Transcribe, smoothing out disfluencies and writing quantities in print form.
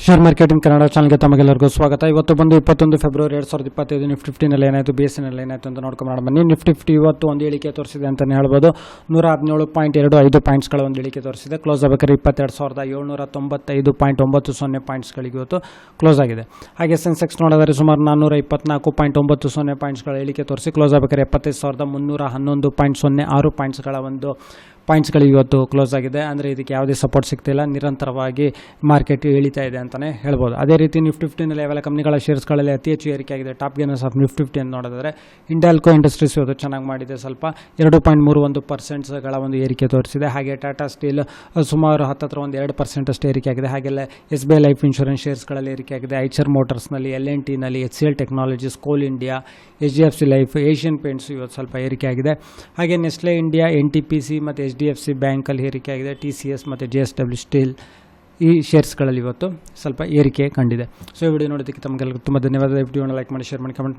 Share market in Kannada ಚಾನಲ್ಗೆ ತಮಗೆಲ್ಲರಿಗೂ ಸ್ವಾಗತ. ಇವತ್ತು ಬಂದು 21 ಫೆಬ್ರವರಿ 2025 ನಿಫ್ಟಿ 50 ಏನಾಯಿತು, BSEನಲ್ಲಿ ಏನಾಯಿತು ಅಂತ ನೋಡ್ಕೊಂಡು ಬನ್ನಿ. ನಿಫ್ಟಿ 50 ಇವತ್ತು ಒಂದು ಇಳಿಕೆ ತೋರಿಸಿದೆ ಅಂತಲೇ ಹೇಳ್ಬೋದು. 117.25 ಪಾಯಿಂಟ್ಸ್ಗಳ ಒಂದು ಇಳಿಕೆ ತೋರಿಸಿದೆ. ಕ್ಲೋಸ್ ಆಗಬೇಕಾದ್ರೆ 22,795.90 ಪಾಯಿಂಟ್ಸ್ಗಳಿಗೆ ಇವತ್ತು ಕ್ಲೋಸ್ ಆಗಿದೆ. ಹಾಗೆ ಸೆನ್ಸೆಕ್ಸ್ ನೋಡಿದರೆ ಸುಮಾರು 424.90 ಪಾಯಿಂಟ್ಸ್ಗಳ ಇಳಿಕೆ ತೋರಿಸಿ ಕ್ಲೋಸ್ ಆಗಬೇಕಾದ್ರೆ 75,311.06 ಪಾಯಿಂಟ್ಸ್ಗಳಿಗೆ ಇವತ್ತು ಕ್ಲೋಸ್ ಆಗಿದೆ. ಅಂದರೆ ಇದಕ್ಕೆ ಯಾವುದೇ ಸಪೋರ್ಟ್ ಸಿಗ್ತಿಲ್ಲ, ನಿರಂತರವಾಗಿ ಮಾರ್ಕೆಟ್ ಇಳಿತಾ ಇದೆ ಅಂತಲೇ ಹೇಳ್ಬೋದು. ಅದೇ ರೀತಿ ನಿಫ್ಟಿ 50ನಲ್ಲಿ ಯಾವೆಲ್ಲ ಕಂಪ್ನಿಗಳ ಶೇರ್ಸ್ಗಳಲ್ಲಿ ಅತಿ ಹೆಚ್ಚು ಏರಿಕೆ ಆಗಿದೆ, ಟಾಪ್ ಗೇನರ್ಸ್ ಆಫ್ ನಿಫ್ಟಿ 50 ಅಂತ ನೋಡಿದ್ರೆ ಹಿಂಡಾಲ್ಕೋ ಇಂಡಸ್ಟ್ರೀಸ್ ಇವತ್ತು ಚೆನ್ನಾಗಿ ಮಾಡಿದೆ, ಸ್ವಲ್ಪ 2.31%ಗಳ ಒಂದು ಏರಿಕೆ ತೋರಿಸಿದೆ. ಹಾಗೆ ಟಾಟಾ ಸ್ಟೀಲ್ ಸುಮಾರು ಹತ್ತಿರ ಒಂದು 2% ಅಷ್ಟು ಏರಿಕೆ ಆಗಿದೆ. ಹಾಗೆಲ್ಲ SBI ಲೈಫ್ ಇನ್ಶೂರೆನ್ಸ್ ಶೇರ್ಸ್ಗಳಲ್ಲಿ ಏರಿಕೆ ಆಗಿದೆ. ಐಚರ್ ಮೋಟರ್ಸ್ನಲ್ಲಿ, L&Tನಲ್ಲಿ, HCL ಟೆಕ್ನಾಲಜೀಸ್, ಕೋಲ್ India, HDFC life, Asian paints ಇವತ್ತು ಸ್ವಲ್ಪ ಏರಿಕೆ ಆಗಿದೆ. ಹಾಗೆ ನೆಸ್ಲೆ ಇಂಡಿಯಾ, NTPC ಮತ್ತು HDFC ಬ್ಯಾಂಕಲ್ಲಿ ಏರಿಕೆ ಆಗಿದೆ. TCS ಮತ್ತು JSW ಸ್ಟೀಲ್ ಈ ಶೇರ್ಸ್ಗಳಲ್ಲಿ ಇವತ್ತು ಸ್ವಲ್ಪ ಏರಿಕೆ ಕಂಡಿದೆ. ಸೊ ಈ ವಿಡಿಯೋ ನೋಡೋದಕ್ಕೆ ತಮಗೆಲ್ಲರಿಗೂ ತುಂಬ ಧನ್ಯವಾದ. ವಿಡಿಯೋನ ಲೈಕ್ ಮಾಡಿ, ಶೇರ್ ಮಾಡಿ, ಕಮೆಂಟ್ ಮಾಡಿ.